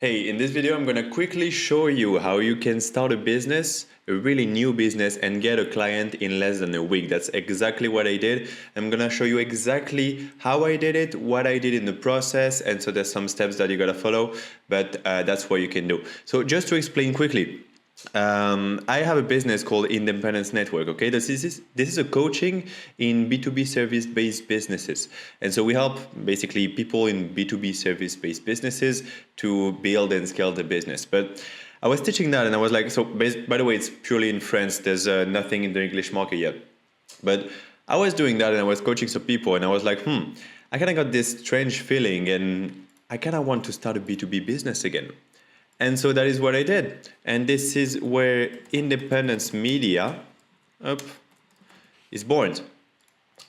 Hey, in this video, I'm gonna quickly show you how you can start a business, a really new business, and get a client in less than a week. That's exactly what I did. I'm gonna show you exactly how I did it, what I did in the process, and so there's some steps that you gotta follow, but that's what you can do. So just to explain quickly, I have a business called Independence Network. Okay, this is a coaching in B2B service-based businesses, and so we help basically people in B2B service-based businesses to build and scale the business. But I was teaching that, and I was like, so by the way, it's purely in French. There's nothing in the English market yet. But I was doing that, and I was coaching some people, and I was like, I kind of got this strange feeling, and I kind of want to start a B2B business again. And so that is what I did. And this is where Independence Media is born.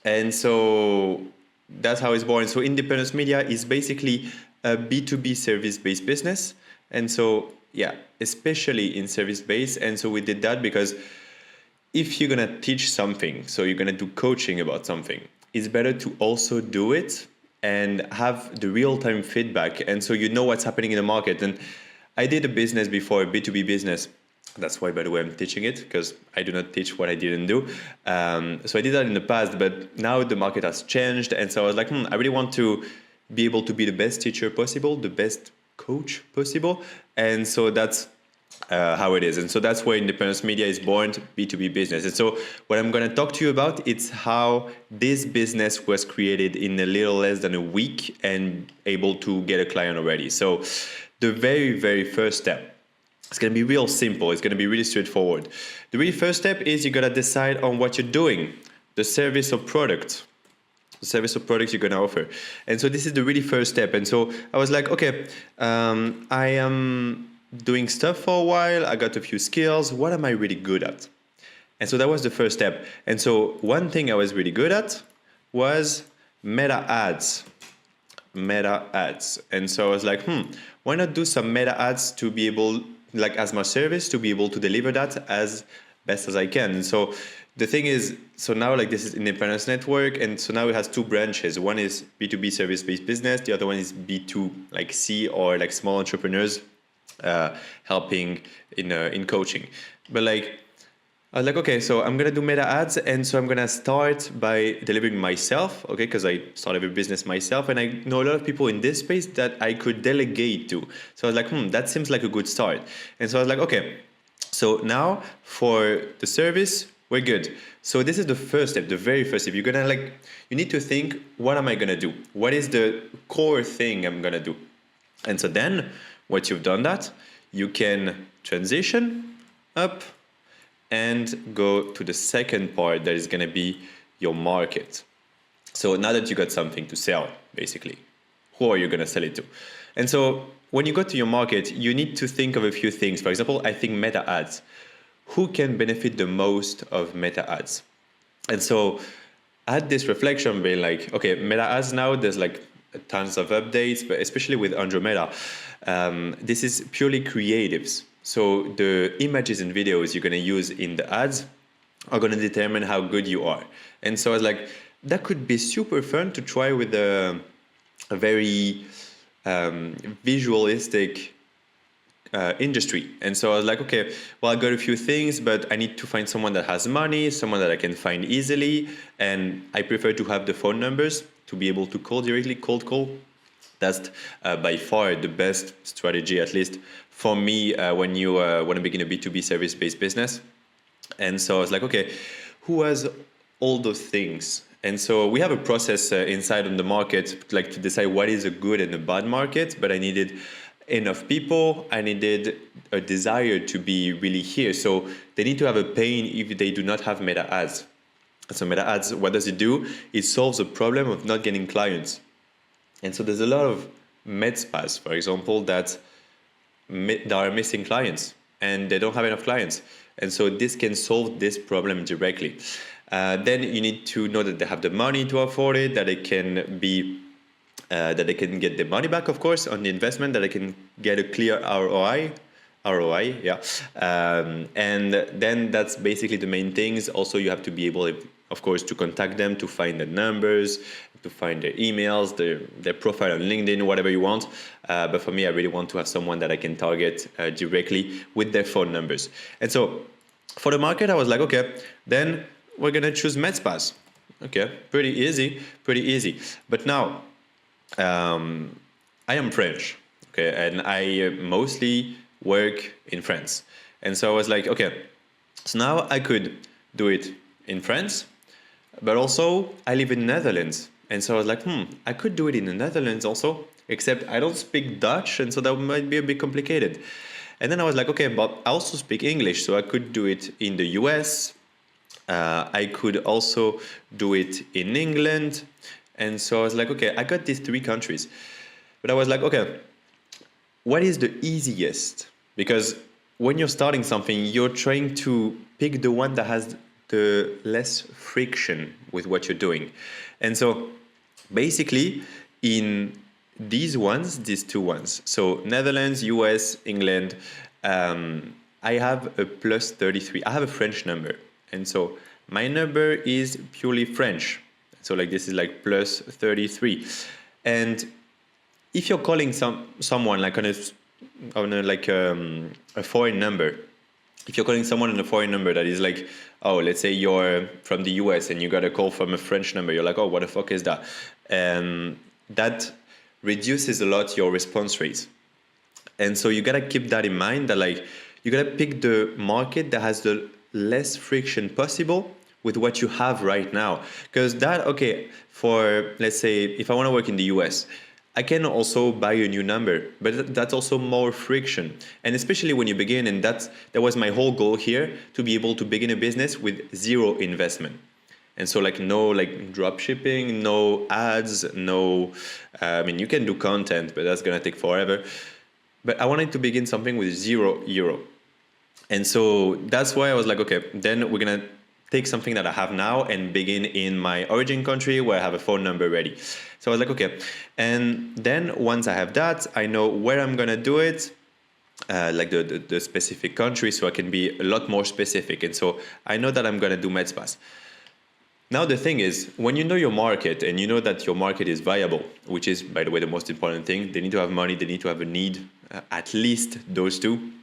And so that's how it's born. So Independence Media is basically a B2B service-based business. And so, yeah, especially in service-based. And so we did that because if you're going to teach something, so you're going to do coaching about something, it's better to also do it and have the real-time feedback. And so you know what's happening in the market. And I did a business before, a B2B business. That's why, by the way, I'm teaching it, because I do not teach what I didn't do. So I did that in the past, but now the market has changed. And so I was like, I really want to be able to be the best teacher possible, the best coach possible. And so that's how it is. And so that's where Independence Media is born, B2B business. And so what I'm going to talk to you about, it's how this business was created in a little less than a week and able to get a client already. So the very, very first step, it's going to be real simple. It's going to be really straightforward. The really first step is you got to decide on what you're doing, the service or product. The service or product you're going to offer. And so this is the really first step. And so I was like, okay, I am doing stuff for a while. I got a few skills. What am I really good at? And so that was the first step. And so one thing I was really good at was meta ads. Meta ads. And so I was like, why not do some meta ads to be able, like as my service, to be able to deliver that as best as I can. And so the thing is, so now like this is Independence Network, and so now it has two branches. One is B2B service-based business, the other one is B2 like C, or like small entrepreneurs helping in coaching. But like I was like, okay, so I'm gonna do meta ads, and so I'm gonna start by delivering myself, okay, because I started a business myself, and I know a lot of people in this space that I could delegate to. So I was like, that seems like a good start. And so I was like, okay, so now for the service, we're good. So this is the first step, the very first step. You're gonna you need to think, what am I gonna do? What is the core thing I'm gonna do? And so then, once you've done that, you can transition up and go to the second part that is going to be your market. So now that you got something to sell, basically, who are you going to sell it to? And so when you go to your market, you need to think of a few things. For example, I think meta ads. Who can benefit the most of meta ads? And so I had this reflection being like, okay, meta ads now, there's like tons of updates, but especially with Andromeda, this is purely creatives. So the images and videos you're going to use in the ads are going to determine how good you are. And so I was like, that could be super fun to try with a very visualistic industry. And so I was like, okay, well, I got a few things, but I need to find someone that has money, someone that I can find easily. And I prefer to have the phone numbers to be able to call directly, cold call. That's by far the best strategy, at least for me, when you want to begin a B2B service-based business. And so I was like, okay, who has all those things? And so we have a process inside on the market, like to decide what is a good and a bad market, but I needed enough people. I needed a desire to be really here. So they need to have a pain if they do not have meta ads. So meta ads, what does it do? It solves the problem of not getting clients. And so there's a lot of med spas, for example, that are missing clients and they don't have enough clients. And so this can solve this problem directly. Then you need to know that they have the money to afford it, that it can be, that they can get the money back, of course, on the investment, that they can get a clear ROI, yeah. And then that's basically the main things. Also, you have to be able, of course, to contact them, to find the numbers, to find their emails, their profile on LinkedIn, whatever you want. But for me, I really want to have someone that I can target directly with their phone numbers. And so for the market, I was like, okay, then we're going to choose MedSpas. Okay, pretty easy, pretty easy. But now, I am French, okay, and I mostly work in France. And so I was like, okay, so now I could do it in France, but also I live in Netherlands. And so I was like, I could do it in the Netherlands also, except I don't speak Dutch, and so that might be a bit complicated. And then I was like, okay, but I also speak English, so I could do it in the US. I could also do it in England. And so I was like, okay, I got these 3 countries. But I was like, okay, what is the easiest? Because when you're starting something, you're trying to pick the one that has the less friction with what you're doing. And so basically in these 2 ones, so Netherlands, US, England, I have a plus 33. I have a French number. And so my number is purely French. So like this is like plus 33. And if you're calling someone like on a foreign number, if you're calling someone on a foreign number that is like, oh, let's say you're from the US and you got a call from a French number, you're like, oh, what the fuck is that? That reduces a lot your response rate. And so you gotta keep that in mind, that like you gotta pick the market that has the less friction possible with what you have right now. Because that, okay, for let's say if I want to work in the US, I can also buy a new number, but that's also more friction. And especially when you begin, and that was my whole goal here, to be able to begin a business with 0 investment. And so like no like drop shipping, no ads, no, I mean, you can do content, but that's gonna take forever. But I wanted to begin something with €0. And so that's why I was like, okay, then we're gonna take something that I have now and begin in my origin country where I have a phone number ready. So I was like, okay. And then once I have that, I know where I'm gonna do it, like the specific country, so I can be a lot more specific. And so I know that I'm gonna do MedSpas. Now the thing is, when you know your market and you know that your market is viable, which is, by the way, the most important thing, they need to have money, they need to have a need, at least those 2.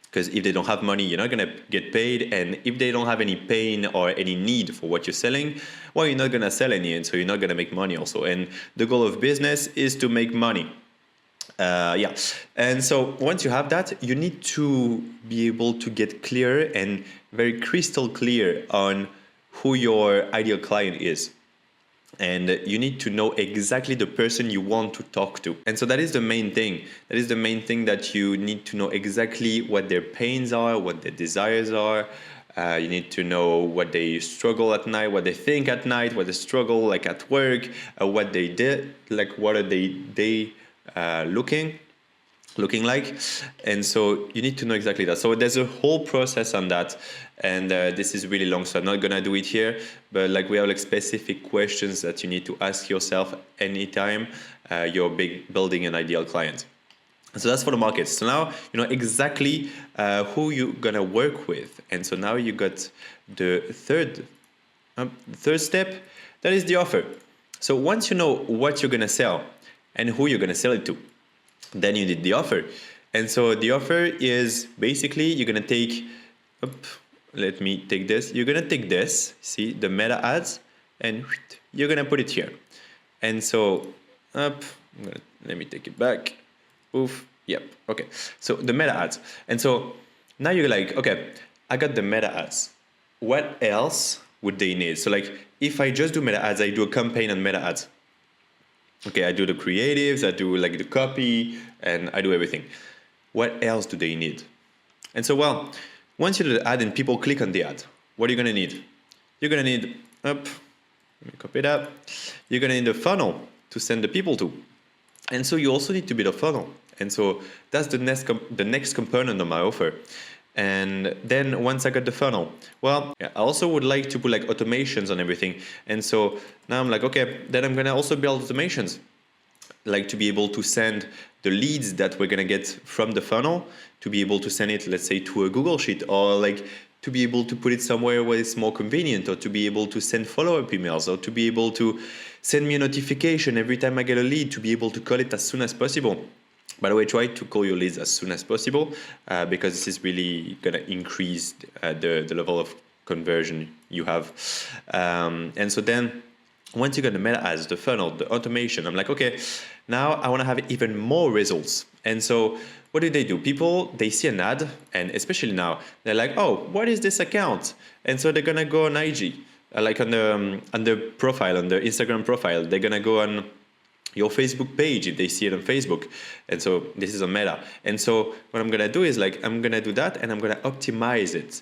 Because if they don't have money, you're not going to get paid. And if they don't have any pain or any need for what you're selling, well, you're not going to sell any. And so you're not going to make money also. And the goal of business is to make money. Yeah. And so once you have that, you need to be able to get clear and very crystal clear on who your ideal client is. And you need to know exactly the person you want to talk to. And so that is the main thing. That is the main thing, that you need to know exactly what their pains are, what their desires are. You need to know what they struggle at night, what they think at night, what they struggle like at work, what they did, like what are they looking like. And so you need to know exactly that. So there's a whole process on that, and this is really long, so I'm not gonna do it here, but like we have like specific questions that you need to ask yourself anytime you're building an ideal client. So that's for the market. So now you know exactly who you're gonna work with. And so now you got the third step, that is the offer. So once you know what you're gonna sell and who you're gonna sell it to, then you need the offer. And so the offer is basically you're gonna take, let me take this. You're gonna take this, see the meta ads, and you're gonna put it here. And so let me take it back. Oof. Yep. Okay. So the meta ads. And so now you're like, okay, I got the meta ads. What else would they need? So like if I just do meta ads, I do a campaign on meta ads. Okay, I do the creatives, I do like the copy, and I do everything. What else do they need? And so, well, once you do the ad and people click on the ad, what are you gonna need? You're gonna need, let me copy that. You're gonna need a funnel to send the people to. And so you also need to build a funnel. And so that's the next component of my offer. And then once I got the funnel, well, yeah, I also would like to put like automations on everything. And so now I'm like, okay, then I'm gonna also build automations, like to be able to send the leads that we're gonna get from the funnel, to be able to send it, let's say, to a Google Sheet, or like to be able to put it somewhere where it's more convenient, or to be able to send follow-up emails, or to be able to send me a notification every time I get a lead, to be able to call it as soon as possible. By the way, try to call your leads as soon as possible because this is really going to increase the level of conversion you have. And so then once you got the meta ads, the funnel, the automation, I'm like, okay, now I want to have even more results. And so what do? People, they see an ad, and especially now, they're like, oh, what is this account? And so they're going to go on IG, like on the profile, on the Instagram profile. They're going to go on your Facebook page if they see it on Facebook. And so this is on Meta. And so what I'm going to do is like, I'm going to do that, and I'm going to optimize it.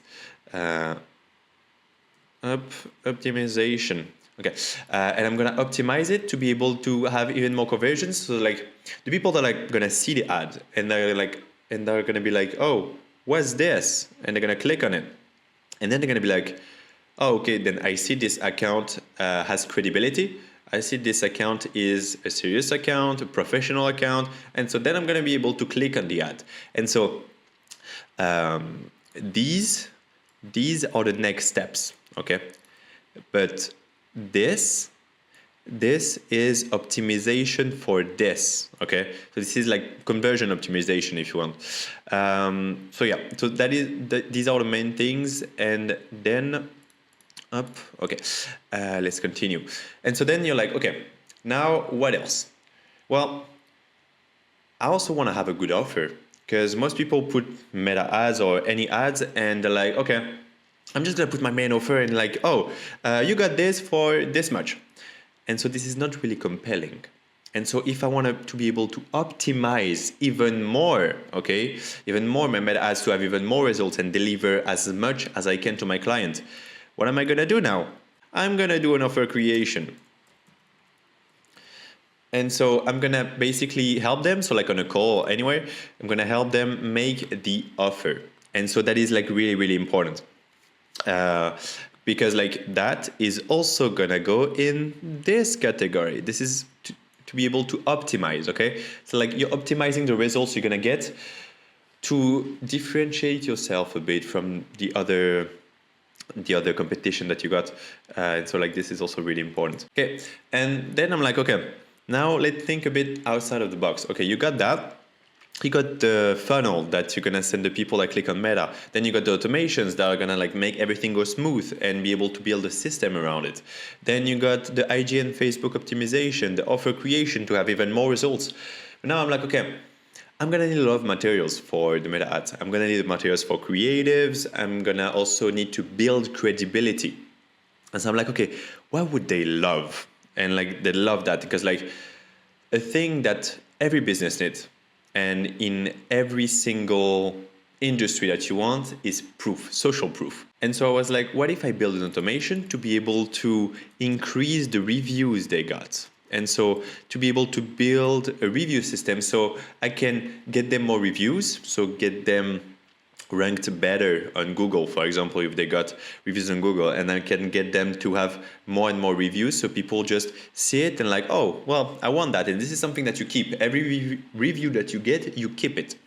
Optimization. Okay, and I'm gonna optimize it to be able to have even more conversions. So like the people that are like gonna see the ad and they're gonna be like, oh, what's this? And they're gonna click on it, and then they're gonna be like, oh, okay, then I see this account has credibility. I see this account is a serious account, a professional account, and so then I'm gonna be able to click on the ad. And so these are the next steps. Okay, but this is optimization for this. Okay, so this is like conversion optimization if you want. So yeah, so these are the main things. And then okay, let's continue. And so then you're like, okay, now what else? Well, I also want to have a good offer, because most people put meta ads or any ads and they're like, okay, I'm just going to put my main offer and like, oh, you got this for this much. And so this is not really compelling. And so if I want to be able to optimize even more, okay, even more my meta ads to have even more results and deliver as much as I can to my client, what am I going to do now? I'm going to do an offer creation. And so I'm going to basically help them. So like on a call or anywhere, I'm going to help them make the offer. And so that is like really, really important. Because like that is also gonna go in this category. This is to be able to optimize, okay? So like you're optimizing the results you're gonna get to differentiate yourself a bit from the other competition that you got. And so like this is also really important. Okay, and then I'm like, okay, now let's think a bit outside of the box. Okay, you got that. You got the funnel that you're gonna send the people that click on Meta. Then you got the automations that are gonna like make everything go smooth and be able to build a system around it. Then you got the IG and Facebook optimization, the offer creation to have even more results. But now I'm like, okay, I'm gonna need a lot of materials for the Meta ads. I'm gonna need materials for creatives. I'm gonna also need to build credibility. And so I'm like, okay, what would they love? And like they love that because like a thing that every business needs, and in every single industry that you want, is proof, social proof. And so I was like, what if I build an automation to be able to increase the reviews they got? And so to be able to build a review system so I can get them more reviews, so get them ranked better on Google, for example, if they got reviews on Google, and I can get them to have more and more reviews so people just see it and like, oh, well, I want that. And this is something that you keep. Every review that you get, you keep it.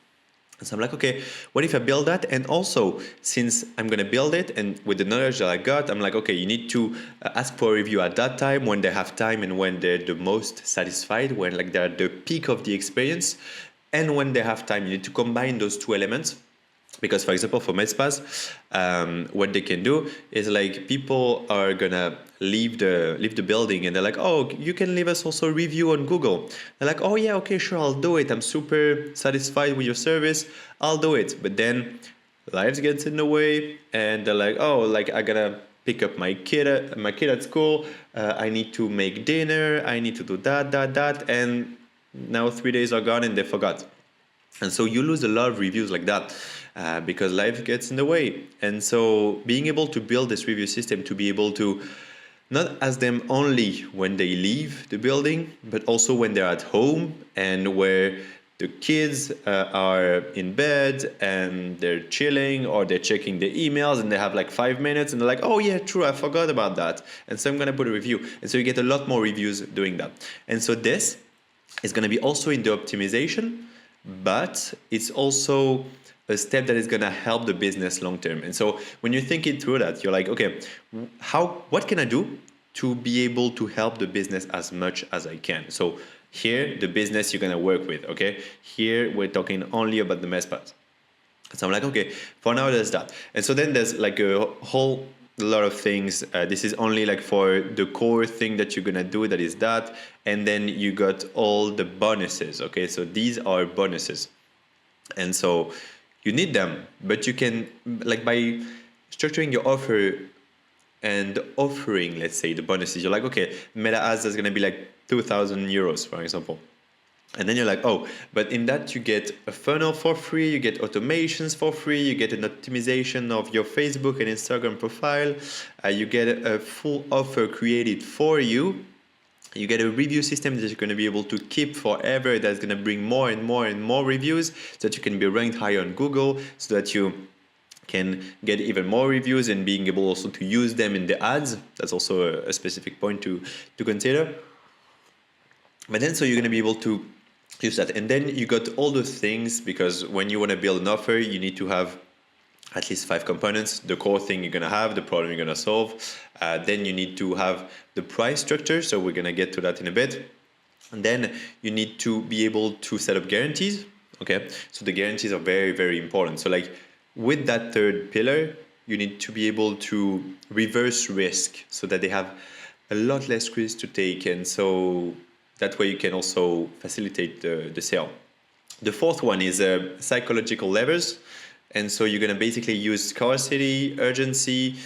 And so I'm like, okay, what if I build that? And also, since I'm going to build it and with the knowledge that I got, I'm like, okay, you need to ask for a review at that time when they have time and when they're the most satisfied, when like they're at the peak of the experience. And when they have time, you need to combine those two elements. Because, for example, for MedSpas, what they can do is like people are gonna leave the building and they're like, oh, you can leave us also a review on Google. They're like, oh yeah, okay, sure, I'll do it. I'm super satisfied with your service. I'll do it. But then life gets in the way, and they're like, oh, like I gotta pick up my kid at school. I need to make dinner. I need to do that, and now 3 days are gone and they forgot. And so you lose a lot of reviews like that. Because life gets in the way. And so being able to build this review system to be able to not ask them only when they leave the building, but also when they're at home and where the kids are in bed and they're chilling or they're checking the emails and they have like 5 minutes and they're like, oh yeah, true, I forgot about that. And so I'm going to put a review. And so you get a lot more reviews doing that. And so this is going to be also in the optimization, but it's also a step that is going to help the business long term. And so when you think it through that, you're like, okay, what can I do to be able to help the business as much as I can? So here, the business you're going to work with, okay? Here, we're talking only about the mess part. So I'm like, okay, for now there's that. And so then there's like a whole lot of things. This is only like for the core thing that you're gonna do, that is that. And then you got all the bonuses, okay? So these are bonuses. And so you need them, but you can, like by structuring your offer and offering, let's say, the bonuses, you're like, okay, Meta Ads is gonna be like 2,000 euros, for example. And then you're like, oh, but in that you get a funnel for free, you get automations for free, you get an optimization of your Facebook and Instagram profile, you get a full offer created for you, you get a review system that you're going to be able to keep forever, that's going to bring more and more and more reviews, so that you can be ranked higher on Google, so that you can get even more reviews and being able also to use them in the ads. That's also a specific point to consider. But then so you're going to be able to use that. And then you got all those things, because when you want to build an offer, you need to have at least 5 components. The core thing you're going to have, the problem you're going to solve. Then you need to have the price structure. So we're going to get to that in a bit. And then you need to be able to set up guarantees. Okay. So the guarantees are very, very important. So like with that third pillar, you need to be able to reverse risk so that they have a lot less risk to take. And so that way you can also facilitate the sale. The fourth one is psychological levers. And so you're going to basically use scarcity, urgency,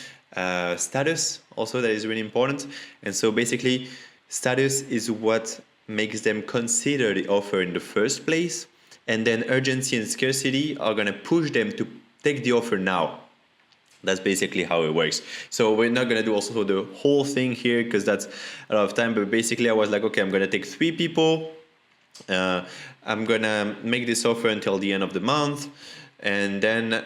status also, that is really important. And so basically status is what makes them consider the offer in the first place. And then urgency and scarcity are going to push them to take the offer now. That's basically how it works. So we're not going to do also the whole thing here, because that's a lot of time. But basically I was like, okay, I'm going to take 3 people. I'm going to make this offer until the end of the month. And then,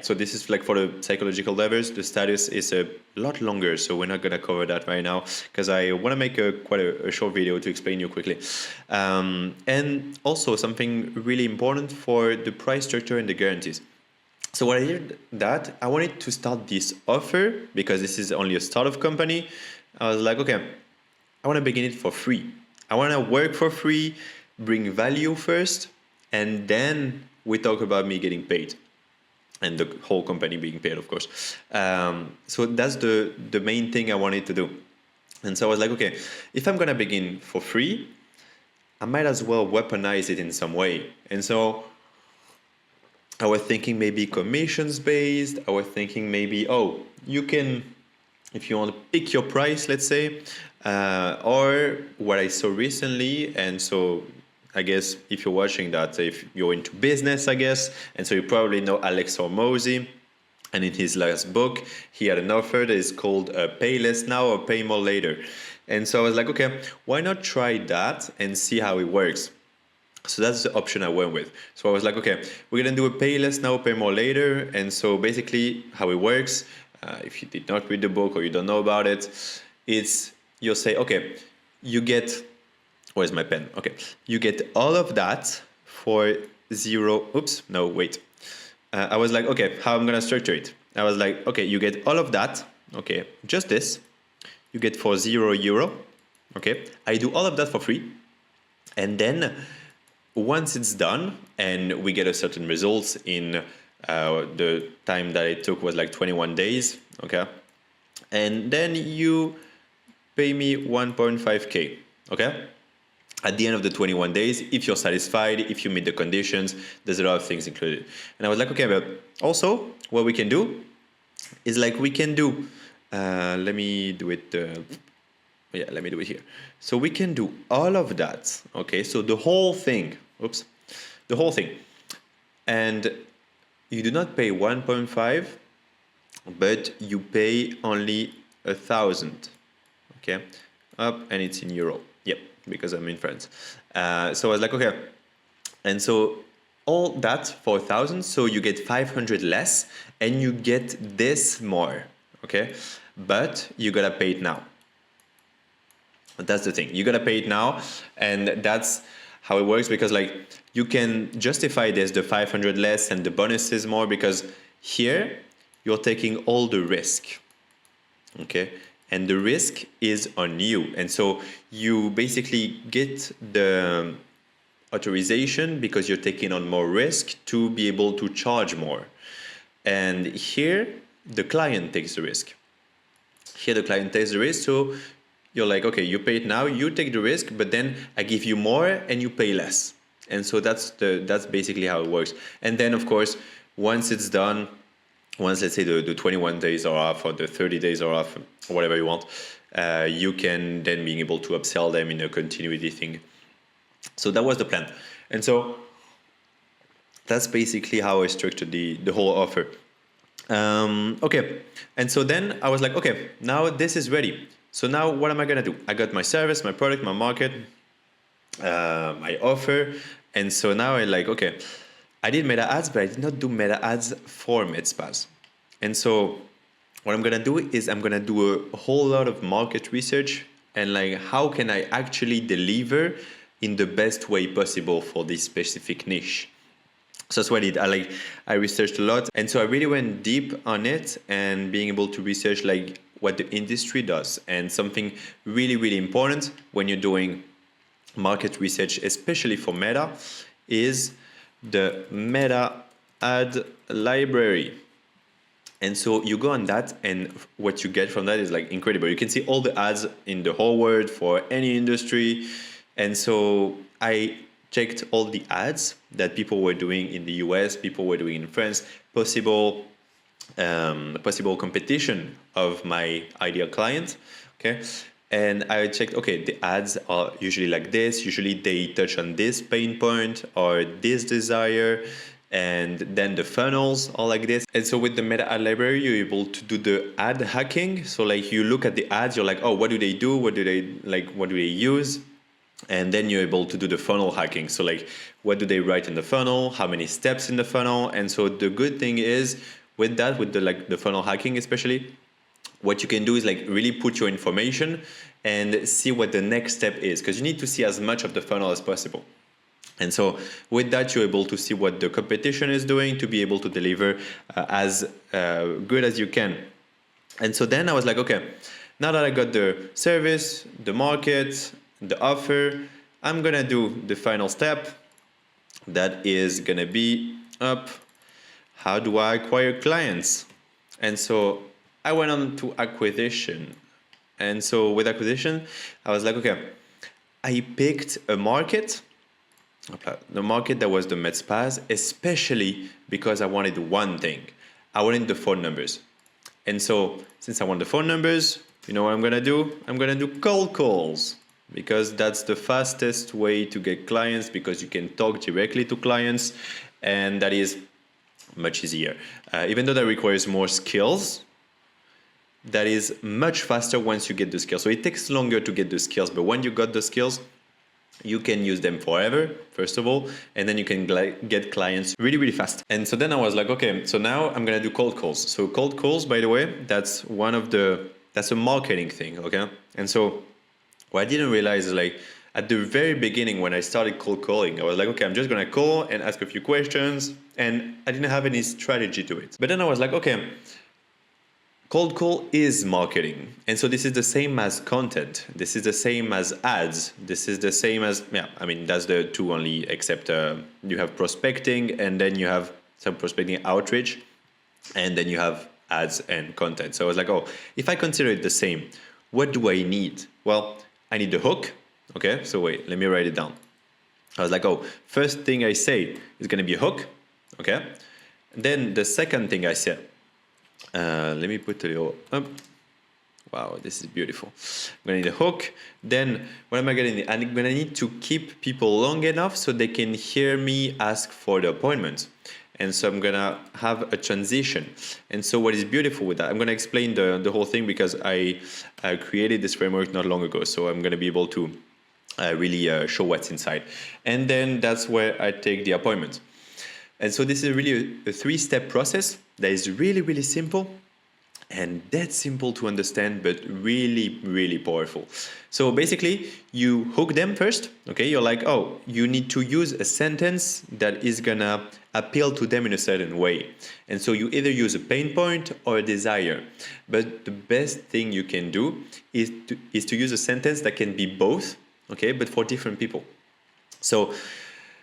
so this is like for the psychological levers. The status is a lot longer, so we're not going to cover that right now, because I want to make quite a short video to explain you quickly. And also something really important for the price structure and the guarantees. So when I did that, I wanted to start this offer, because this is only a startup company. I was like, okay, I want to begin it for free. I want to work for free, bring value first, and then we talk about me getting paid and the whole company being paid, of course. So that's the main thing I wanted to do. And so I was like, okay, if I'm going to begin for free, I might as well weaponize it in some way. And so I was thinking maybe commissions based. I was thinking maybe, you can, if you want to pick your price, let's say, or what I saw recently. And so I guess if you're watching that, if you're into business, I guess, and so you probably know Alex Hormozi. And in his last book, he had an offer that is called Pay Less Now or Pay More Later. And so I was like, okay, why not try that and see how it works? So that's the option I went with. So I was like, okay, we're going to do a Pay Less Now, Pay More Later. And so basically how it works, if you did not read the book or you don't know about it, it's you'll say, okay, you get, where's my pen? Okay, you get all of that for zero. Oops, no, wait. I was like, okay, how I'm going to structure it? I was like, okay, you get all of that. Okay, just this. You get for €0. Okay, I do all of that for free. And then once it's done and we get a certain results in the time that it took was like 21 days. Okay. And then you pay me 1.5K. Okay. At the end of the 21 days, if you're satisfied, if you meet the conditions, there's a lot of things included. And I was like, okay, but also what we can do is like we can do, let me do it. Let me do it here. So we can do all of that. Okay. So the whole thing, the whole thing. And you do not pay 1.5, but you pay only 1,000. Okay. And it's in euro. Yep. Because I'm in France. So I was like, okay. And so all that for 1,000. So you get 500 less and you get this more. Okay. But you gotta pay it now. That's the thing. You gotta pay it now. And that's how it works, because like you can justify this, the 500 less and the bonuses more, because here you're taking all the risk. Okay, and the risk is on you, and so you basically get the authorization because you're taking on more risk to be able to charge more. And here the client takes the risk. Here the client takes the risk, so you're like, okay, you pay it now, you take the risk, but then I give you more and you pay less. And so that's basically how it works. And then of course, once it's done, once let's say the 21 days are off or the 30 days are off, or whatever you want, you can then be able to upsell them in a continuity thing. So that was the plan. And so that's basically how I structured the whole offer. Okay, and so then I was like, okay, now this is ready. So now what am I gonna do? I got my service, my product, my market, my offer. And so now I like, okay, I did meta ads, but I did not do meta ads for MedSpas. And so what I'm gonna do is I'm gonna do a whole lot of market research and like how can I actually deliver in the best way possible for this specific niche. So that's what I did. I researched a lot, and so I really went deep on it and being able to research like what the industry does. And something really, really important when you're doing market research, especially for Meta, is the Meta ad library. And so you go on that, and what you get from that is like incredible. You can see all the ads in the whole world for any industry. And so I checked all the ads that people were doing in the US, people were doing in France, possible competition of my ideal client. Okay. And I checked, okay, the ads are usually like this. Usually they touch on this pain point or this desire. And then the funnels are like this. And so with the Meta ad library, you're able to do the ad hacking. So like you look at the ads, you're like, oh, what do they do? What do they use? And then you're able to do the funnel hacking. So like, what do they write in the funnel? How many steps in the funnel? And so the good thing is with that, with the funnel hacking especially, what you can do is like really put your information and see what the next step is, because you need to see as much of the funnel as possible. And so with that, you're able to see what the competition is doing to be able to deliver as good as you can. And so then I was like, okay, now that I got the service, the market, the offer, I'm gonna do the final step. That is gonna be how do I acquire clients? And so I went on to acquisition. And so with acquisition, I was like, okay, I picked a market, the market that was the med spas, especially because I wanted one thing. I wanted the phone numbers. And so since I want the phone numbers, you know what I'm gonna do? I'm gonna do cold calls, because that's the fastest way to get clients, because you can talk directly to clients, and that is much easier. Even though that requires more skills, that is much faster once you get the skills. So it takes longer to get the skills, but when you got the skills, you can use them forever, first of all, and then you can get clients really, really fast. And so then I was like, okay, so now I'm gonna do cold calls. So cold calls, by the way, that's a marketing thing, okay? And so what I didn't realize is like at the very beginning when I started cold calling, I was like, okay, I'm just gonna call and ask a few questions, and I didn't have any strategy to it. But then I was like, okay, cold call is marketing. And so this is the same as content. This is the same as ads. This is the same as, that's the two only, except you have prospecting, and then you have some prospecting outreach, and then you have ads and content. So I was like, oh, if I consider it the same, what do I need? Well, I need the hook. Okay, so wait, let me write it down. I was like, oh, first thing I say is going to be a hook. Okay. And then the second thing I said, let me put a little up. Wow, this is beautiful. I'm going to need a hook. Then what am I going to need? I'm going to need to keep people long enough so they can hear me ask for the appointment. And so I'm going to have a transition. And so what is beautiful with that, I'm going to explain the whole thing, because I created this framework not long ago. So I'm going to be able to really show what's inside. And then that's where I take the appointment. And so this is really a three-step process that is really, really simple. And that's simple to understand, but really, really powerful. So basically, you hook them first. Okay, you're like, oh, you need to use a sentence that is gonna appeal to them in a certain way. And so you either use a pain point or a desire. But the best thing you can do is to use a sentence that can be both, okay, but for different people. So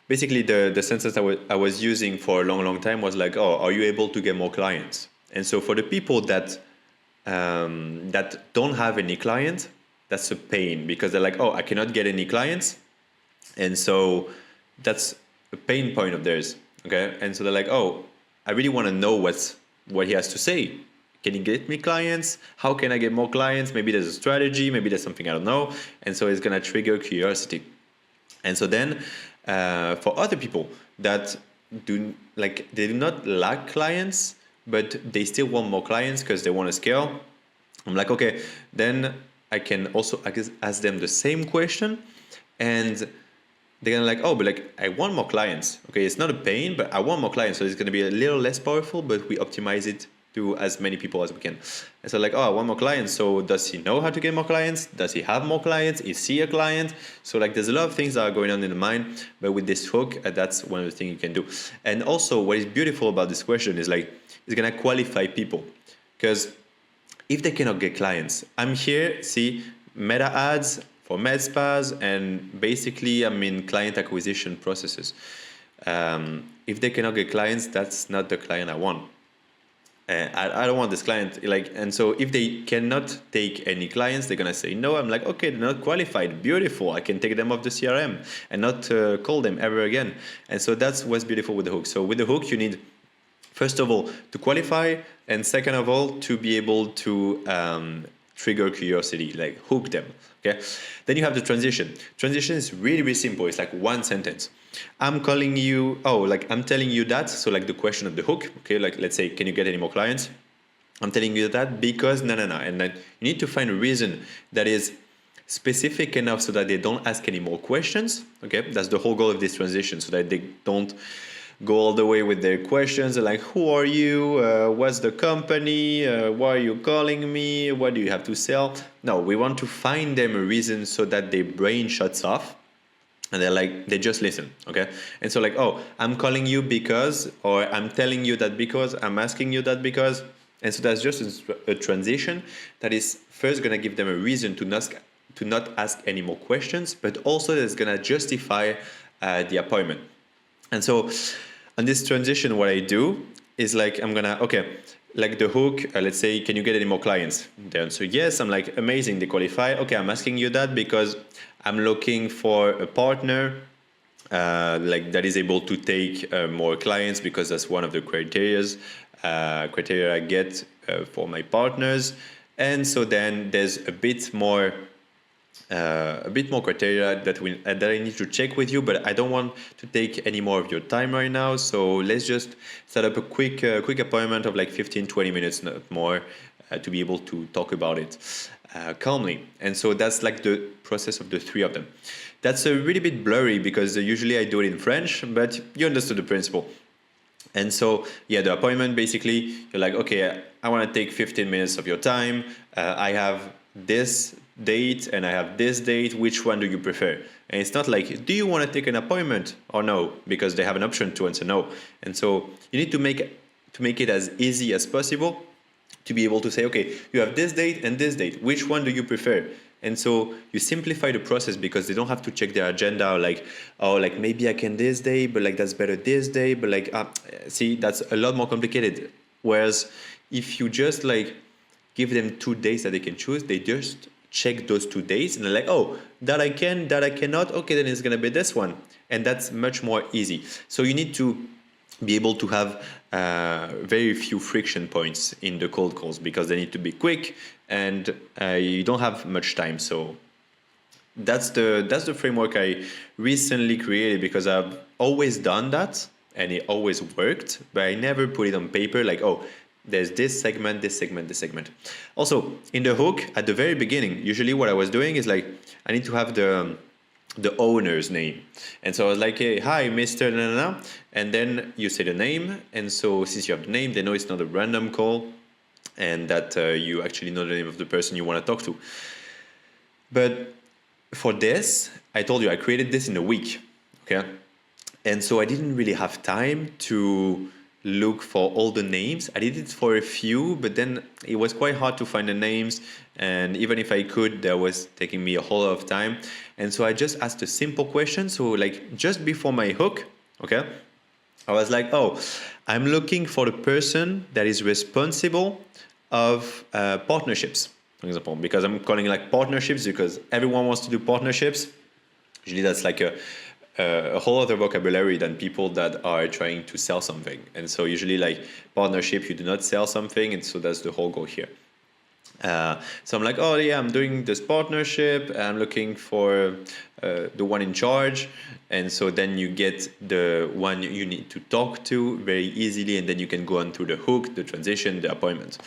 basically, the sentence I was using for a long, long time was like, oh, are you able to get more clients? And so for the people that don't have any clients, that's a pain because they're like, oh, I cannot get any clients. And so that's a pain point of theirs. Okay. And so they're like, oh, I really want to know what he has to say. Can he get me clients? How can I get more clients? Maybe there's a strategy, maybe there's something I don't know. And so it's going to trigger curiosity. And so then for other people that they do not lack clients, but they still want more clients because they want to scale, I'm like, okay, then I can also ask them the same question, and they're gonna like, oh, but like I want more clients. Okay, it's not a pain, but I want more clients, so it's gonna be a little less powerful, but we optimize it to as many people as we can. And so like, oh, I want more clients. So does he know how to get more clients? Does he have more clients? Is he a client? So like there's a lot of things that are going on in the mind, but with this hook, that's one of the things you can do. And also what is beautiful about this question is like, it's gonna qualify people. Because if they cannot get clients, I'm here, see, meta ads for med spas, and basically I'm in client acquisition processes. If they cannot get clients, that's not the client I want. I don't want this client, like, and so if they cannot take any clients, they're gonna say no. I'm like, okay, they're not qualified. Beautiful. I can take them off the CRM and not call them ever again. And so that's what's beautiful with the hook. So with the hook, you need, first of all, to qualify, and second of all, to be able to trigger curiosity, like hook them. Okay. Then you have the transition. Transition is really, really simple. It's like one sentence. I'm calling you, oh, like I'm telling you that. So like the question of the hook, okay, like let's say, can you get any more clients? I'm telling you that because no. And then you need to find a reason that is specific enough so that they don't ask any more questions. Okay, that's the whole goal of this transition, so that they don't go all the way with their questions like, who are you? What's the company? Why are you calling me? What do you have to sell? No, we want to find them a reason so that their brain shuts off and they're like, they just listen. Okay. And so like, oh, I'm calling you because, or I'm telling you that because, I'm asking you that because. And so that's just a transition that is first going to give them a reason to not ask any more questions, but also that's going to justify the appointment. And so on this transition, what I do is like, I'm gonna, okay, like the hook, let's say, can you get any more clients? They answer yes. I'm like, amazing, they qualify. Okay, I'm asking you that because I'm looking for a partner like that is able to take more clients, because that's one of the criteria I get for my partners. And so then there's a bit more criteria that I need to check with you, but I don't want to take any more of your time right now. So let's just set up a quick appointment of like 15-20 minutes, not more, to be able to talk about it calmly. And so that's like the process of the three of them. That's a really bit blurry because usually I do it in French, but you understood the principle. And so, yeah, the appointment, basically, you're like, okay, I want to take 15 minutes of your time. I have this date and I have this date. Which one do you prefer? And it's not like, do you want to take an appointment or no? Because they have an option to answer no. And so you need to make it as easy as possible to be able to say, okay, you have this date and this date. Which one do you prefer? And so you simplify the process because they don't have to check their agenda or like, oh, like maybe I can this day, but like that's better this day. But like, see, that's a lot more complicated. Whereas if you just like give them 2 days that they can choose, they just check those 2 days and they're like, oh, that I can, that I cannot. Okay, then it's going to be this one. And that's much more easy. So you need to be able to have very few friction points in the cold calls because they need to be quick and you don't have much time. So that's the framework I recently created because I've always done that and it always worked, but I never put it on paper like, oh, there's this segment, this segment, this segment. Also, in the hook, at the very beginning, usually what I was doing is like, I need to have the owner's name. And so I was like, hey, hi, Mr. And then you say the name. And so since you have the name, they know it's not a random call. and that you actually know the name of the person you want to talk to. But for this, I told you I created this in a week, okay? And so I didn't really have time to look for all the names. I did it for a few, but then it was quite hard to find the names. And even if I could, that was taking me a whole lot of time. And so I just asked a simple question. So like just before my hook, okay, I was like, oh, I'm looking for the person that is responsible of partnerships, for example, because I'm calling like partnerships because everyone wants to do partnerships. Usually that's like a whole other vocabulary than people that are trying to sell something. And so usually like partnership, you do not sell something. And so that's the whole goal here. So I'm like, oh yeah, I'm doing this partnership. I'm looking for the one in charge. And so then you get the one you need to talk to very easily. And then you can go on to the hook, the transition, the appointment.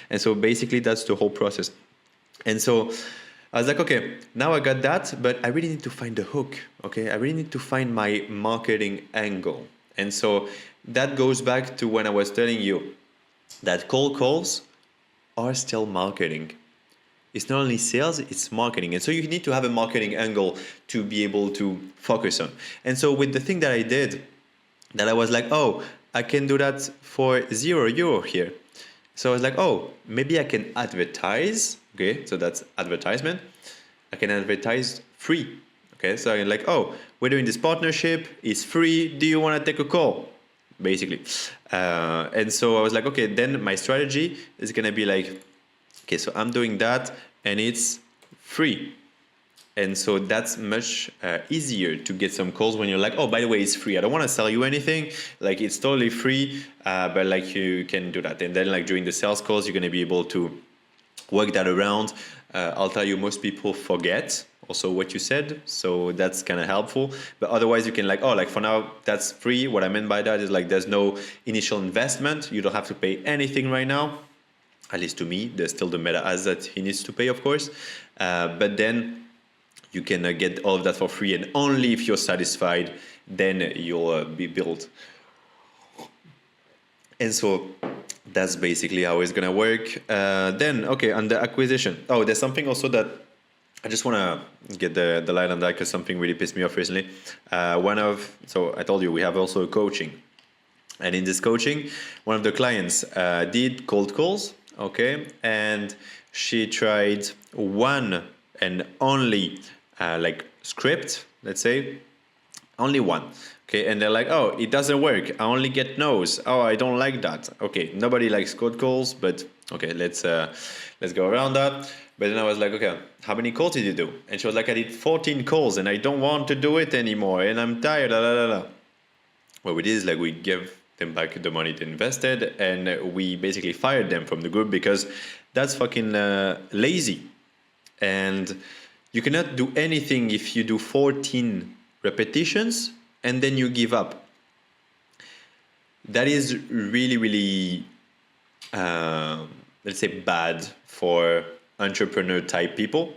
And so basically that's the whole process. And so I was like, okay, now I got that, but I really need to find the hook. Okay, I really need to find my marketing angle. And so that goes back to when I was telling you that cold calls are still marketing. It's not only sales, it's marketing. And so you need to have a marketing angle to be able to focus on. And so with the thing that I did, that I was like, oh, I can do that for €0 here. So I was like, oh, maybe I can advertise. Okay, so that's advertisement. I can advertise free. Okay, so I'm like, oh, we're doing this partnership. It's free. Do you want to take a call? Basically. And so I was like, okay, then my strategy is going to be like, okay, so I'm doing that and it's free. And so that's much easier to get some calls when you're like, oh, by the way, it's free. I don't want to sell you anything. Like it's totally free, but like you can do that. And then like during the sales calls, you're going to be able to work that around. I'll tell you, most people forget also what you said. So that's kind of helpful. But otherwise you can like, oh, like for now, that's free. What I meant by that is like, there's no initial investment. You don't have to pay anything right now. At least to me, there's still the meta ads that he needs to pay, of course. But then you can get all of that for free. And only if you're satisfied, then you'll be billed. And so that's basically how it's going to work. Then, okay, on the acquisition. Oh, there's something also that I just want to get the light on that because something really pissed me off recently. So I told you we have also a coaching. And in this coaching, one of the clients did cold calls, okay? And she tried one and only like script, let's say, only one. Okay, and they're like, oh, it doesn't work. I only get no's. Oh, I don't like that. Okay, nobody likes cold calls, but okay, let's go around that. But then I was like, okay, how many calls did you do? And she was like, I did 14 calls and I don't want to do it anymore and I'm tired. La, la, la, la. What we did is like we gave them back the money they invested and we basically fired them from the group because that's fucking lazy. And you cannot do anything if you do 14 repetitions and then you give up. That is really, really, let's say, bad for entrepreneur type people,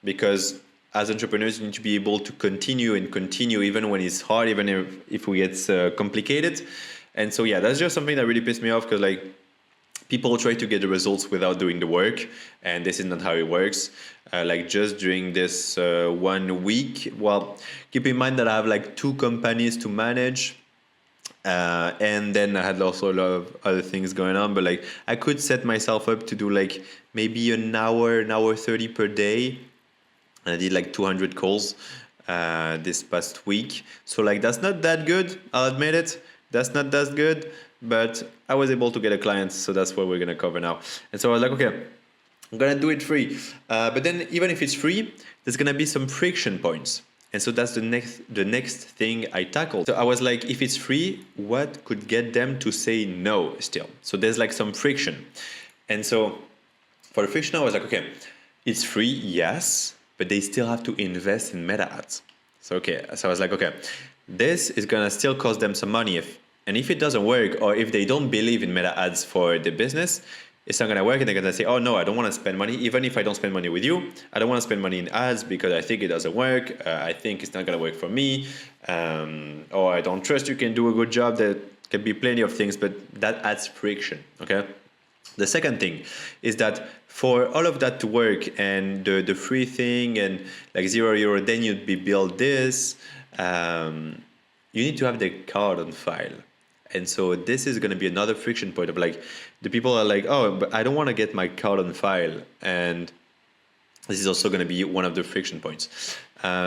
because as entrepreneurs, you need to be able to continue even when it's hard, even if it gets complicated. And so, yeah, that's just something that really pissed me off because like people try to get the results without doing the work. And this is not how it works. Like just during this 1 week, well, keep in mind that I have like 2 companies to manage. And then I had also a lot of other things going on, but like I could set myself up to do like maybe an hour 30 per day. And I did like 200 calls this past week. So like that's not that good, I'll admit it. That's not that good, but I was able to get a client, so that's what we're gonna cover now. And so I was like, okay, I'm gonna do it free. But then even if it's free, there's gonna be some friction points. And so that's the next thing I tackled. So I was like, if it's free, what could get them to say no still? So there's like some friction. And so for the friction, I was like, okay, it's free, yes, but they still have to invest in meta ads. So I was like, okay, this is gonna still cost them some money and if it doesn't work, or if they don't believe in meta ads for the business, it's not gonna work, and they're gonna say, oh no, I don't wanna spend money. Even if I don't spend money with you, I don't wanna spend money in ads because I think it doesn't work. I think it's not gonna work for me. Or I don't trust you can do a good job. There can be plenty of things, but that adds friction, okay? The second thing is that for all of that to work and the free thing and like €0, then you'd be build this, you need to have the card on file. And so this is going to be another friction point of like, the people are like, oh, but I don't want to get my card on file. And this is also going to be one of the friction points.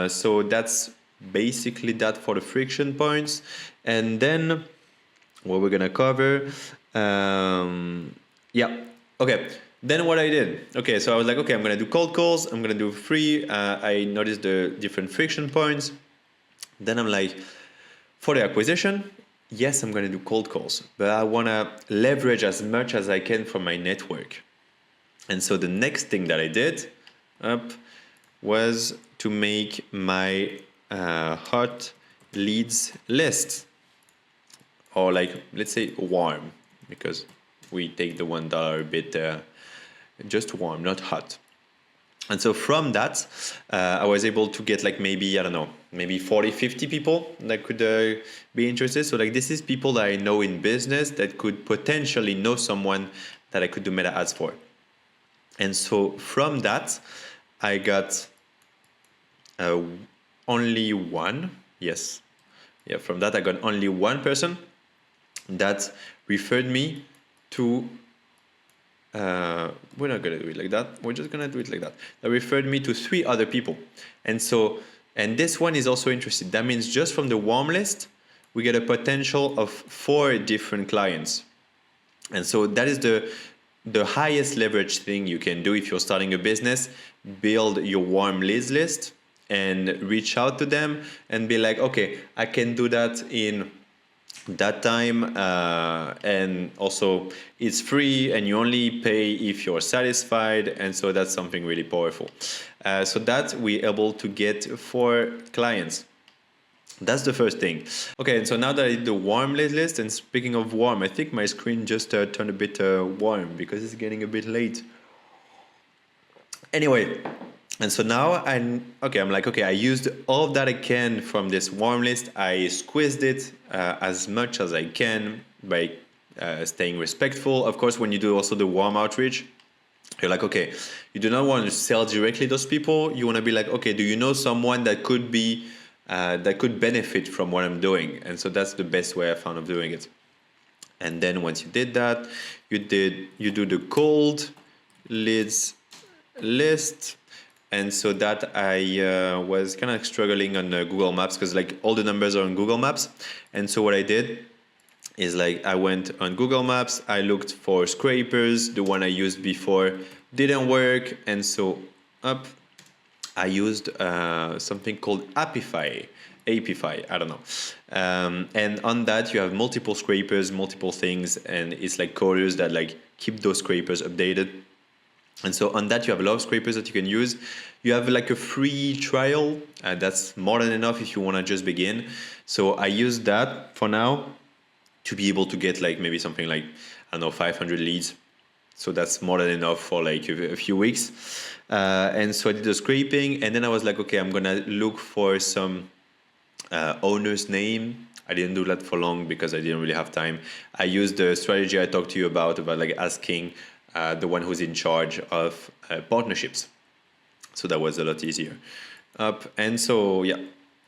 So that's basically that for the friction points. And then what we're going to cover, yeah, okay. Then what I did, okay, so I was like, okay, I'm going to do cold calls, I'm going to do free. I noticed the different friction points. Then I'm like, for the acquisition, yes, I'm going to do cold calls, but I want to leverage as much as I can from my network. And so the next thing that I did was to make my hot leads list, or like, let's say warm, because we take the $1 a bit, just warm, not hot. And so from that, I was able to get like maybe, I don't know, maybe 40, 50 people that could be interested. So like this is people that I know in business that could potentially know someone that I could do meta ads for. And so from that, I got only one, yes. Yeah, from that I got only one person that referred me to, we're not going to do it like that. We're just going to do it like that. That referred me to 3 other people. And so, and this one is also interested. That means just from the warm list, we get a potential of 4 different clients. And so that is the highest leverage thing you can do if you're starting a business. Build your warm leads list and reach out to them and be like, okay, I can do that in that time, and also it's free and you only pay if you're satisfied. And so that's something really powerful. So that we're able to get 4 clients. That's the first thing. Okay, and so now that I did the warm lead list, and speaking of warm, I think my screen just turned a bit warm because it's getting a bit late. Anyway, and so now I'm like, okay, I used all of that I can from this warm list. I squeezed it as much as I can by staying respectful. Of course, when you do also the warm outreach, you're like, okay, you do not want to sell directly those people. You want to be like, okay, do you know someone that could be that could benefit from what I'm doing? And so that's the best way I found of doing it. And then once you did that, you do the cold leads list. And so that I was kind of struggling on Google Maps because like all the numbers are on Google Maps. And so what I did is like I went on Google Maps, I looked for scrapers, the one I used before didn't work. And so I used something called Apify, I don't know. And on that you have multiple scrapers, multiple things, and it's like coders that like keep those scrapers updated. And so on that, you have a lot of scrapers that you can use. You have like a free trial. That's more than enough if you want to just begin. So I use that for now to be able to get like maybe something like, I don't know, 500 leads. So that's more than enough for like a few weeks. And so I did the scraping, and then I was like, okay, I'm going to look for some owner's name. I didn't do that for long because I didn't really have time. I used the strategy I talked to you about like asking the one who's in charge of partnerships. So that was a lot easier. And so, yeah,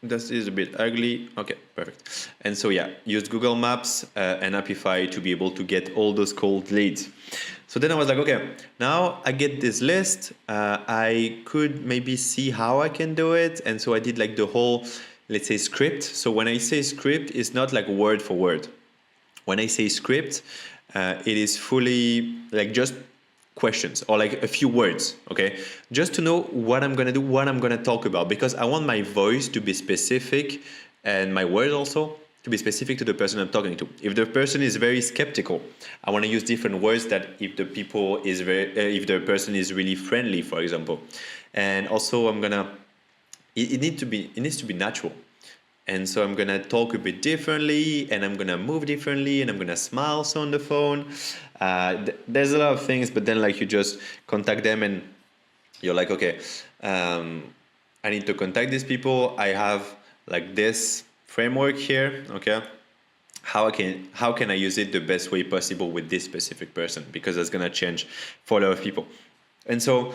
this is a bit ugly. Okay, perfect. And so, yeah, used Google Maps and Apify to be able to get all those cold leads. So then I was like, okay, now I get this list. I could maybe see how I can do it. And so I did like the whole, let's say, script. So when I say script, it's not like word for word. When I say script, it is fully like just questions or like a few words, okay? Just to know what I'm gonna do, what I'm gonna talk about, because I want my voice to be specific and my words also to be specific to the person I'm talking to. If the person is very skeptical, I want to use different words that if the people is if the person is really friendly, for example. And also I'm gonna, it needs to be natural. And so I'm going to talk a bit differently, and I'm going to move differently, and I'm going to smile so on the phone. There's a lot of things, but then like you just contact them and you're like, okay, I need to contact these people. I have like this framework here, okay? how can I use it the best way possible with this specific person, because that's gonna change for a lot of people. And so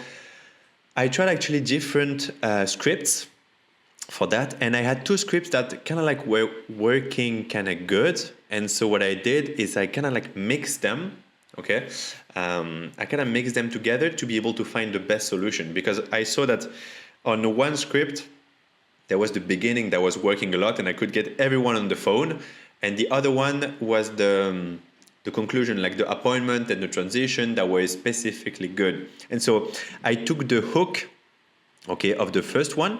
I tried actually different scripts for that, and I had two scripts that kind of like were working kind of good. And so what I did is I kind of like mixed them. Okay, I kind of mixed them together to be able to find the best solution, because I saw that on the one script there was the beginning that was working a lot and I could get everyone on the phone, and the other one was the conclusion, like the appointment and the transition, that were specifically good. And so I took the hook, okay, of the first one.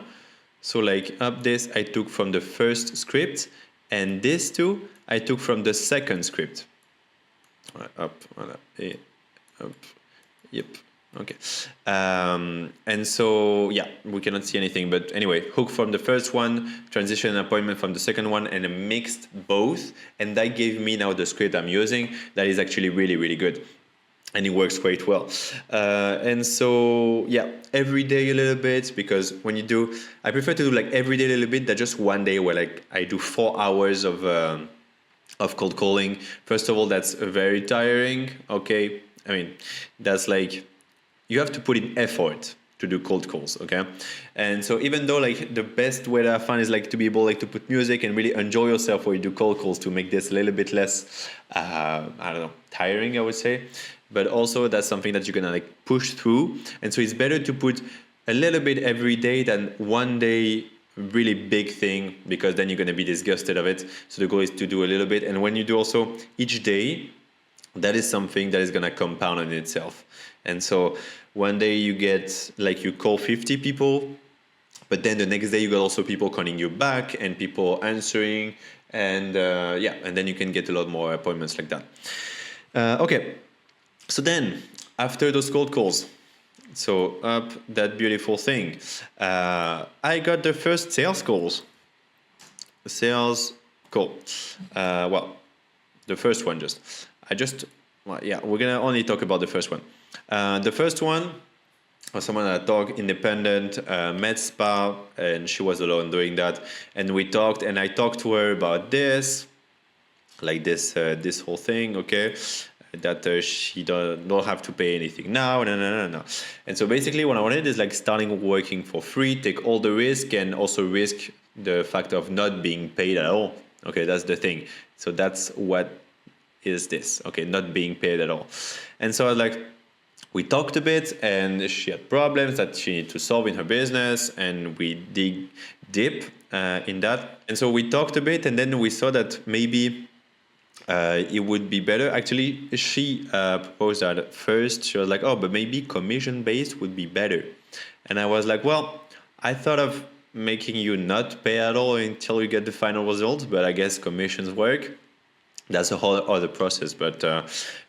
So like up this I took from the first script, and this two I took from the second script. Up, up, yep, okay. And so yeah, we cannot see anything, but anyway, hook from the first one, transition and appointment from the second one, and I mixed both, and that gave me now the script I'm using that is actually really, really good. And it works quite well. And so, yeah, every day a little bit, because when you do, I prefer to do like every day a little bit than just one day where like I do 4 hours of cold calling. First of all, that's very tiring. Okay. I mean, that's like, you have to put in effort to do cold calls. Okay. And so even though like the best way that I find is like to be able like to put music and really enjoy yourself while you do cold calls to make this a little bit less, I don't know, tiring, I would say. But also that's something that you're gonna like push through. And so it's better to put a little bit every day than one day really big thing, because then you're gonna be disgusted of it. So the goal is to do a little bit. And when you do also each day, that is something that is gonna compound on itself. And so one day you get like you call 50 people, but then the next day you got also people calling you back and people answering, and yeah, and then you can get a lot more appointments like that. Okay. So then, after those cold calls, so up that beautiful thing, I got the first sales calls. Sales call. Well, the first one yeah, we're gonna only talk about the first one. The first one was someone that talked independent, med spa, and she was alone doing that. And we talked, and I talked to her about this, like this whole thing, okay? That she don't have to pay anything now, no. And so basically what I wanted is like starting working for free, take all the risk, and also risk the fact of not being paid at all. Okay, that's the thing. So that's what is this, okay, not being paid at all. And so I was like, we talked a bit, and she had problems that she needed to solve in her business, and we dig deep in that. And so we talked a bit, and then we saw that maybe it would be better. Actually, she proposed that at first. She was like, oh, but maybe commission-based would be better. And I was like, well, I thought of making you not pay at all until you get the final result, but I guess commissions work. That's a whole other process. But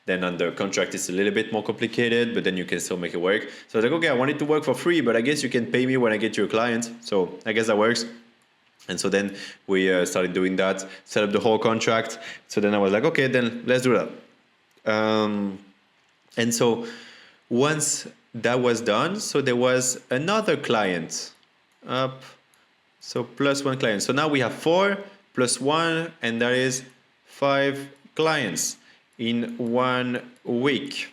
then under contract, it's a little bit more complicated, but then you can still make it work. So I was like, okay, I want it to work for free, but I guess you can pay me when I get you a client. So I guess that works. And so then we started doing that, set up the whole contract. So then I was like, okay, then let's do that. And so once that was done, so there was another client up. So plus one client. So now we have 4 plus 1, and that is 5 clients in 1 week.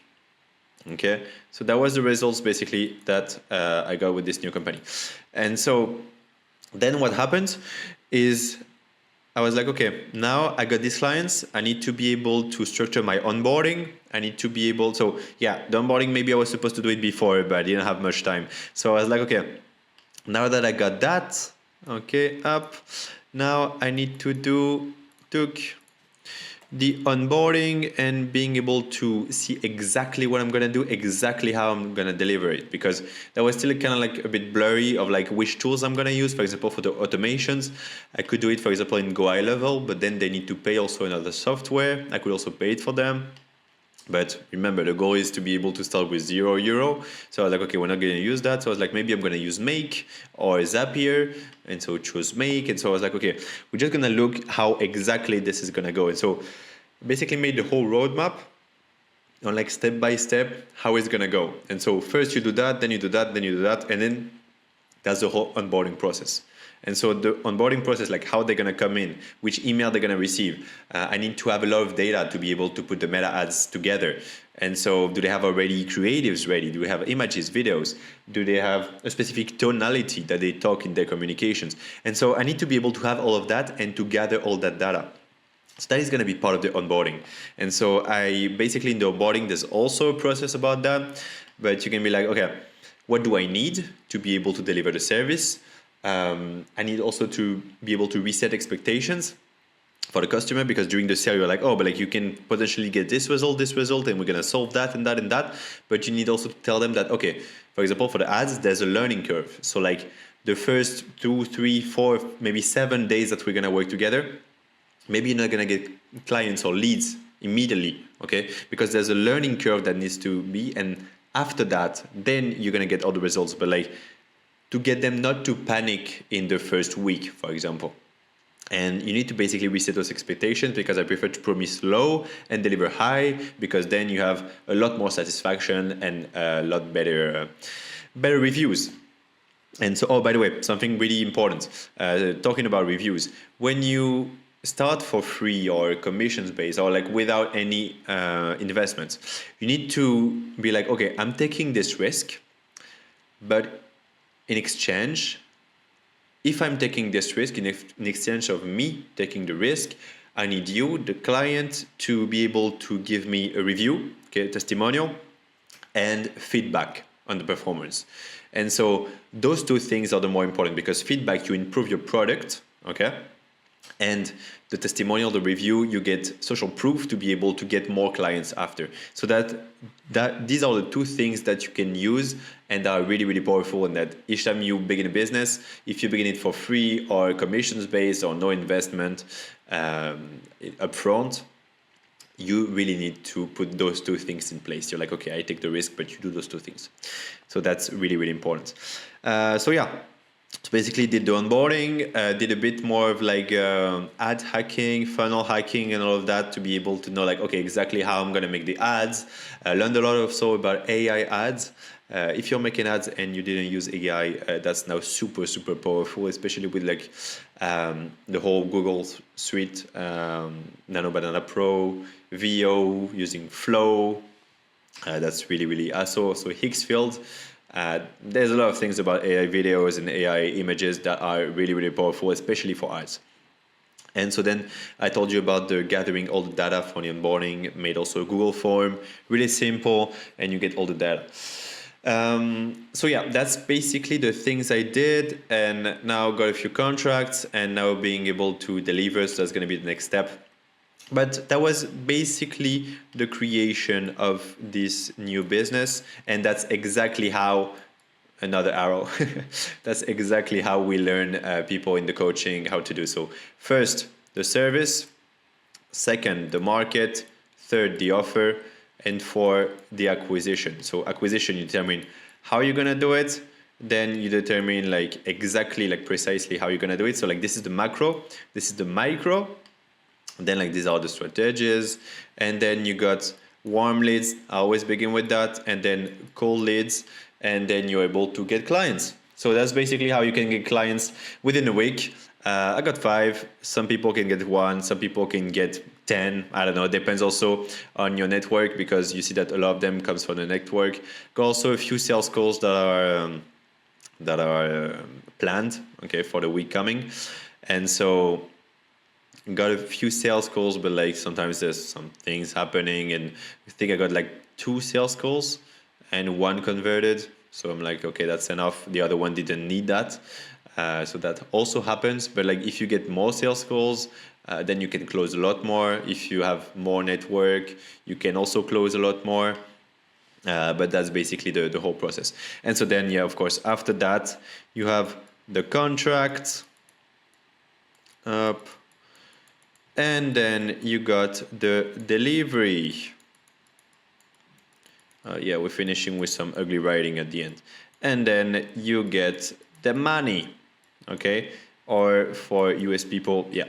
Okay. So that was the results basically that I got with this new company. And so then what happened is I was like, okay, now I got these clients. I need to be able to structure my onboarding. I need to be able, so yeah, the onboarding, maybe I was supposed to do it before, but I didn't have much time. So I was like, okay, now that I got that, okay, up, now I need to took the onboarding and being able to see exactly what I'm going to do, exactly how I'm going to deliver it, because that was still kind of like a bit blurry of like which tools I'm going to use. For example, for the automations, I could do it, for example, in Go High Level, but then they need to pay also another software. I could also pay it for them. But remember, the goal is to be able to start with €0. So I was like, okay, we're not going to use that. So I was like, maybe I'm going to use Make or Zapier. And so choose Make. And so I was like, okay, we're just going to look how exactly this is going to go. And so basically made the whole roadmap on like step by step how it's going to go. And so first you do that, then you do that, then you do that. And then that's the whole onboarding process. And so the onboarding process, like how they're going to come in, which email they're going to receive. I need to have a lot of data to be able to put the meta ads together. And so do they have already creatives ready? Do they have images, videos? Do they have a specific tonality that they talk in their communications? And so I need to be able to have all of that and to gather all that data. So that is going to be part of the onboarding. And so I basically in the onboarding, there's also a process about that, but you can be like, okay, what do I need to be able to deliver the service? I need also to be able to reset expectations for the customer, because during the sale you're like, oh, but like you can potentially get this result, and we're gonna solve that and that and that. But you need also to tell them that, okay, for example, for the ads, there's a learning curve. So like the first 2, 3, 4, maybe 7 days that we're gonna work together, maybe you're not gonna get clients or leads immediately, okay? Because there's a learning curve that needs to be, and after that, then you're gonna get all the results. But like, to get them not to panic in the first week, for example. And you need to basically reset those expectations, because I prefer to promise low and deliver high, because then you have a lot more satisfaction and a lot better reviews. And so, oh, by the way, something really important, talking about reviews. When you start for free or commissions based or like without any investments, you need to be like, okay, I'm taking this risk, but in exchange, if I'm taking this risk, in exchange of me taking the risk, I need you, the client, to be able to give me a review, okay, testimonial, and feedback on the performance. And so those two things are the more important, because feedback, you improve your product, okay? And the testimonial, the review, you get social proof to be able to get more clients after. So that these are the two things that you can use and are really, really powerful. And that each time you begin a business, if you begin it for free or commissions based or no investment upfront, you really need to put those two things in place. You're like, okay, I take the risk, but you do those two things. So that's really, really important. So basically did the onboarding, did a bit more of like ad hacking, funnel hacking and all of that to be able to know like, okay, exactly how I'm going to make the ads. Learned a lot also about AI ads. If you're making ads and you didn't use AI, that's now super, super powerful, especially with like the whole Google suite, Nano Banana Pro, VO, using Flow. That's really, really awesome. So Higgsfield. There's a lot of things about AI videos and AI images that are really, really powerful, especially for ads. And so then I told you about the gathering all the data for the onboarding, made also a Google form, really simple, and you get all the data. So yeah, that's basically the things I did, and now got a few contracts and now being able to deliver. So that's going to be the next step. But that was basically the creation of this new business. And that's exactly how, another arrow, that's exactly how we learn people in the coaching how to do so. First, the service. Second, the market. Third, the offer. And four, the acquisition. So acquisition, you determine how you're going to do it. Then you determine like exactly, like precisely how you're going to do it. So like this is the macro, this is the micro. Then like these are the strategies, and then you got warm leads. I always begin with that, and then cold leads, and then you're able to get clients. So that's basically how you can get clients within a week. I got 5. Some people can get 1. Some people can get 10. I don't know. It depends also on your network, because you see that a lot of them comes from the network. Got also a few sales calls that are planned, okay, for the week coming, and so. Got a few sales calls, but like sometimes there's some things happening, and I think I got like 2 sales calls and 1 converted. So I'm like, okay, that's enough. The other one didn't need that. So that also happens. But like if you get more sales calls, then you can close a lot more. If you have more network, you can also close a lot more. But that's basically the whole process. And so then, yeah, of course, after that, you have the contract up. And then you got the delivery. Yeah, we're finishing with some ugly writing at the end. And then you get the money, okay? Or for US people, yeah.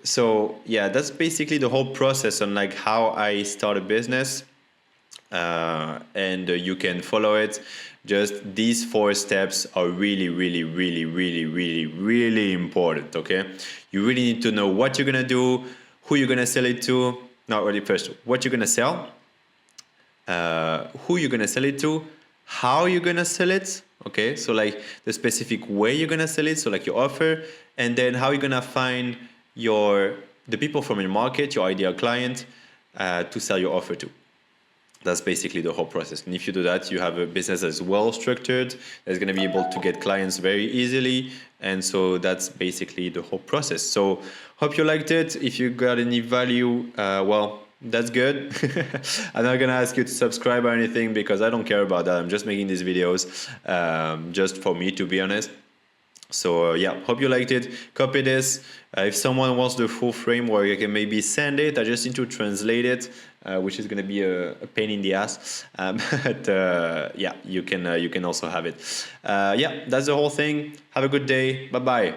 So yeah, that's basically the whole process on like how I start a business. And you can follow it. Just these 4 steps are really, really, really, really, really, really important, okay? You really need to know what you're gonna do, who you're gonna sell it to. Not really first, what you're gonna sell, who you're gonna sell it to, how you're gonna sell it, okay? So like the specific way you're gonna sell it, so like your offer, and then how you're gonna find the people from your market, your ideal client, to sell your offer to. That's basically the whole process. And if you do that, you have a business that's well structured, that's going to be able to get clients very easily. And so that's basically the whole process. So hope you liked it. If you got any value, well, that's good. I'm not going to ask you to subscribe or anything because I don't care about that. I'm just making these videos just for me, to be honest. So yeah, hope you liked it. Copy this. If someone wants the full framework, I can maybe send it. I just need to translate it, which is going to be a pain in the ass. But yeah, you can also have it. Yeah, that's the whole thing. Have a good day. Bye bye.